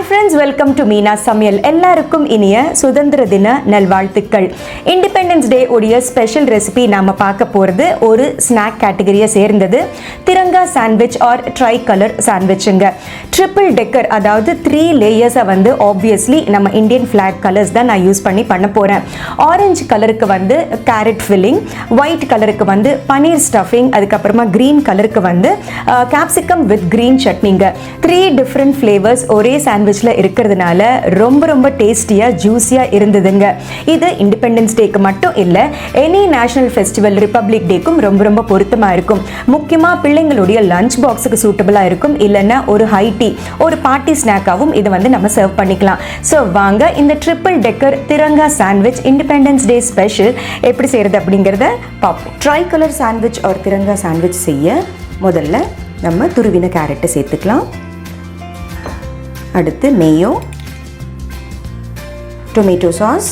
friends, welcome to Meena சமையல். எல்லாருக்கும் இனிய சுதந்திர தின நல்வாழ்த்துக்கள். இண்டிபெண்டன்ஸ் டே உடைய ஸ்பெஷல் ரெசிபி நாம பார்க்க போறது ஒரு ஸ்நாக் கேட்டகரியை சேர்ந்தது. திரங்கா சாண்ட்விச் ஆர் ட்ரைகலர் சாண்ட்விச்சுங்க. ட்ரிபிள் டெக்கர், அதாவது 3 லேயர்ஸை வந்து ஆப்வியஸ்லி நம்ம இந்தியன் ஃபிளாக் கலர்ஸ் தான் நான் யூஸ் பண்ணி பண்ண போகிறேன். ஆரஞ்சு கலருக்கு வந்து கேரட் ஃபில்லிங், ஒயிட் கலருக்கு வந்து பனீர் ஸ்டஃபிங், அதுக்கப்புறமா க்ரீன் கலருக்கு வந்து capsicum with green சட்னிங்க. 3 different flavours ஒரே சாண்ட்விச்சில் இருக்கிறதுனால ரொம்ப ரொம்ப டேஸ்டியாக ஜூஸியாக இருந்ததுங்க. இது இண்டிபெண்டன்ஸ் டேக்கு மட்டும் இல்லை, எனி நேஷனல் ஃபெஸ்டிவல், ரிப்பப்ளிக் டேக்கும் ரொம்ப ரொம்ப பொருத்தமாக இருக்கும். முக்கியமாக பிள்ளைங்களுடைய லஞ்ச் பாக்ஸுக்கு சூட்டபுளாக இருக்கும். இல்லைன்னா ஒரு ஹை டீ, ஒரு பார்ட்டி ஸ்நாக்காகவும் இதை வந்து நம்ம சர்வ் பண்ணிக்கலாம். ஸோ வாங்க இந்த triple decker Tiranga sandwich independence day special எப்படி செய்கிறது அப்படிங்கிறத பார்ப்போம். ட்ரைகலர் சாண்ட்விச் ஒரு திரங்கா சாண்ட்விச் செய்ய முதல்ல நம்ம துருவின கேரட்டை சேர்த்துக்கலாம். அடுத்து mayo, tomato sauce,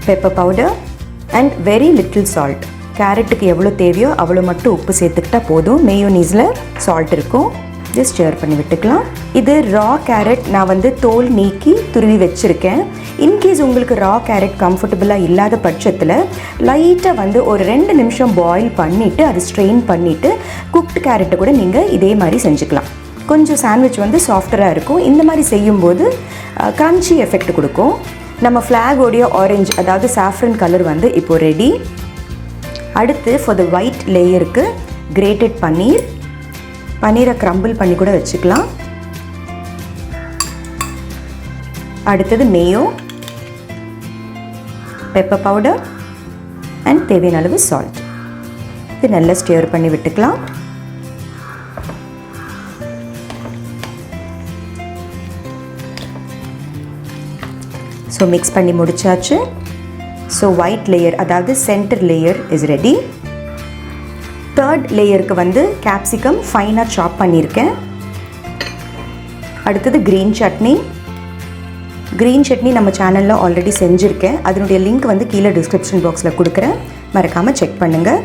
pepper powder and very little salt. கேரட்டுக்கு எவ்வளோ தேவையோ அவ்வளோ மட்டும் உப்பு சேர்த்துக்கிட்டா போதும். மேயோனீஸில் சால்ட் இருக்கும். ஜஸ்ட் ஸ்டர் பண்ணி விட்டுக்கலாம். இது ரா கேரட், நான் வந்து தோல் நீக்கி துருவி வச்சுருக்கேன். இன்கேஸ் உங்களுக்கு ரா கேரட் கம்ஃபர்டபுளாக இல்லாத பட்சத்தில் லைட்டாக வந்து ஒரு 2 நிமிஷம் பாயில் பண்ணிவிட்டு அது ஸ்ட்ரெயின் பண்ணிவிட்டு குக்டு கேரட்டை கூட நீங்கள் இதே மாதிரி செஞ்சுக்கலாம். கொஞ்சம் சாண்ட்விச் வந்து சாஃப்டராக இருக்கும். இந்த மாதிரி செய்யும்போது க்ரன்ச்சி எஃபெக்ட் கொடுக்கும். நம்ம ஃப்ளாகோடைய ஆரஞ்ச், அதாவது சாஃப்ரன் கலர் வந்து இப்போது ரெடி. அடுத்து ஃபார் த ஒயிட் லேயருக்கு கிரேட்டட் பன்னீர், பன்னீரை க்ரம்பிள் பண்ணி கூட வச்சுக்கலாம். அடுத்தது மேயோ, பெப்பர் பவுடர் அண்ட் தேவையான அளவு சால்ட். இது நல்லா ஸ்டியர் பண்ணி விட்டுக்கலாம். ஸோ மிக்ஸ் பண்ணி முடிச்சாச்சு. ஸோ ஒயிட் லேயர், அதாவது centre layer is ready. Third லேயருக்கு வந்து கேப்சிகம் ஃபைனாக சாப் பண்ணியிருக்கேன். அடுத்தது க்ரீன் சட்னி. க்ரீன் சட்னி நம்ம சேனலில் ஆல்ரெடி செஞ்சுருக்கேன். அதனுடைய லிங்க் வந்து கீழே டிஸ்கிரிப்ஷன் பாக்ஸில் கொடுக்குறேன், மறக்காமல் செக் பண்ணுங்கள்.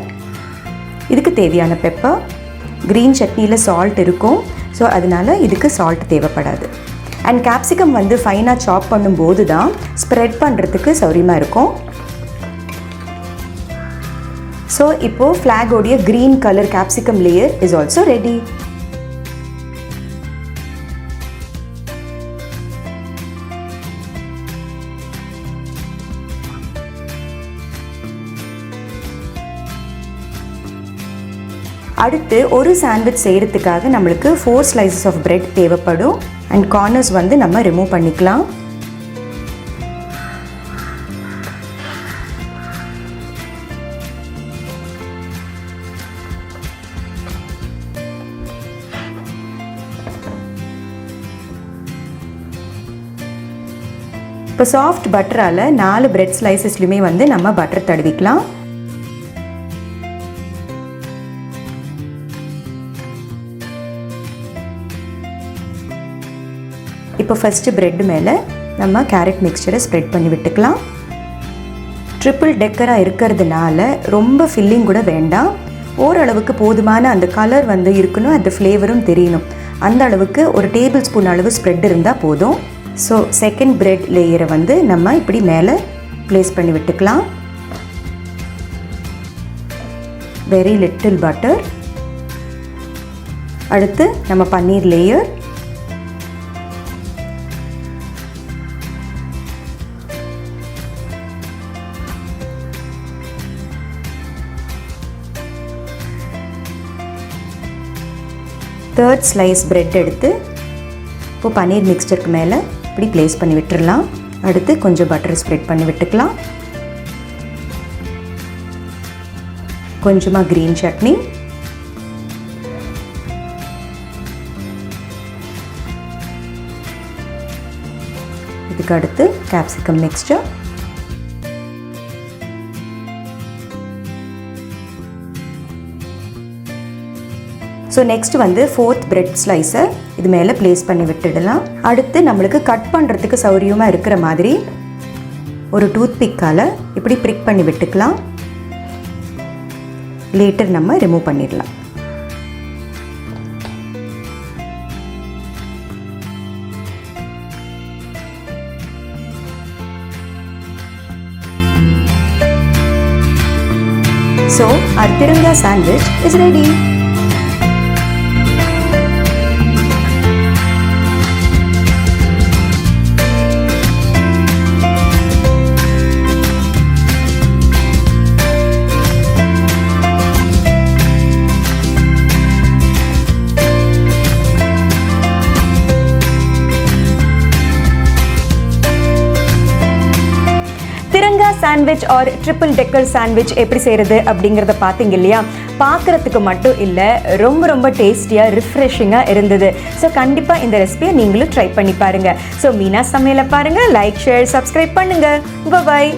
இதுக்கு தேவையான பெப்பர். க்ரீன் சட்னியில் சால்ட் இருக்கும், ஸோ அதனால் இதுக்கு சால்ட் தேவைப்படாது. அண்ட் கேப்சிகம் வந்து ஃபைனாக சாப் பண்ணும்போது தான் ஸ்ப்ரெட் பண்ணுறதுக்கு சௌரியமாக இருக்கும். ஸோ இப்போது ஃப்ளாகோடைய green colour capsicum layer is also ready. அடுத்து ஒரு சாண்ட்விச் செய்கிறதுக்காக நம்மளுக்கு 4 slices ஆஃப் பிரெட் தேவைப்படும். அண்ட் கார்னர்ஸ் வந்து நம்ம ரிமூவ் பண்ணிக்கலாம். இப்போ சாஃப்ட் பட்டரால் 4 பிரெட் ஸ்லைசஸ்லையுமே வந்து நம்ம பட்டர் தடவிக்கலாம். இப்போ ஃபஸ்ட்டு ப்ரெட்டு மேலே நம்ம கேரட் மிக்சரை ஸ்ப்ரெட் பண்ணி விட்டுக்கலாம். ட்ரிபிள் டெக்கராக இருக்கிறதுனால ரொம்ப ஃபில்லிங் கூட வேண்டாம். ஓரளவுக்கு போதுமான அந்த கலர் வந்து இருக்கணும், அந்த ஃப்ளேவரும் தெரியணும். அந்த அளவுக்கு ஒரு டேபிள் ஸ்பூன் அளவு ஸ்ப்ரெட் இருந்தால் போதும். ஸோ செகண்ட் பிரெட் லேயரை வந்து நம்ம இப்படி மேலே ப்ளேஸ் பண்ணி விட்டுக்கலாம். Very little butter. அடுத்து நம்ம பன்னீர் லேயர். தேர்ட் ஸ்லைஸ் பிரெட் எடுத்து இப்போது பன்னீர் மிக்ஸ்சருக்கு மேலே இப்படி ப்ளேஸ் பண்ணி விட்டுடலாம். அடுத்து கொஞ்சம் பட்டர் ஸ்ப்ரெட் பண்ணி விட்டுக்கலாம். கொஞ்சமாக க்ரீன் சட்னி, இதுக்கு அடுத்து கேப்சிகம் மிக்ஸ்சர். ஸோ நெக்ஸ்ட் வந்து 4th பிரெட் ஸ்லைஸை இது மேலே ப்ளேஸ் பண்ணி விட்டுடலாம். அடுத்து நம்மளுக்கு கட் பண்ணுறதுக்கு சௌரியமாக இருக்கிற மாதிரி ஒரு டூத் பிக்கால் இப்படி ப்ரிக் பண்ணி விட்டுக்கலாம். லேட்டர் நம்ம ரிமூவ் பண்ணிடலாம். So our Tiranga sandwich is ready. Sandwich or triple decker sandwich எப்படி செய்கிறது அப்படிங்கிறத பார்த்தீங்க இல்லையா? பார்க்குறதுக்கு மட்டும் இல்லை, ரொம்ப டேஸ்டியாக ரிஃப்ரெஷிங்காக இருந்தது. ஸோ கண்டிப்பாக இந்த ரெசிபியை நீங்களும் ட்ரை பண்ணி பாருங்கள். ஸோ மீனா சமையலை பாருங்கள், லைக் ஷேர் சப்ஸ்கிரைப் பண்ணுங்கள். பாய்.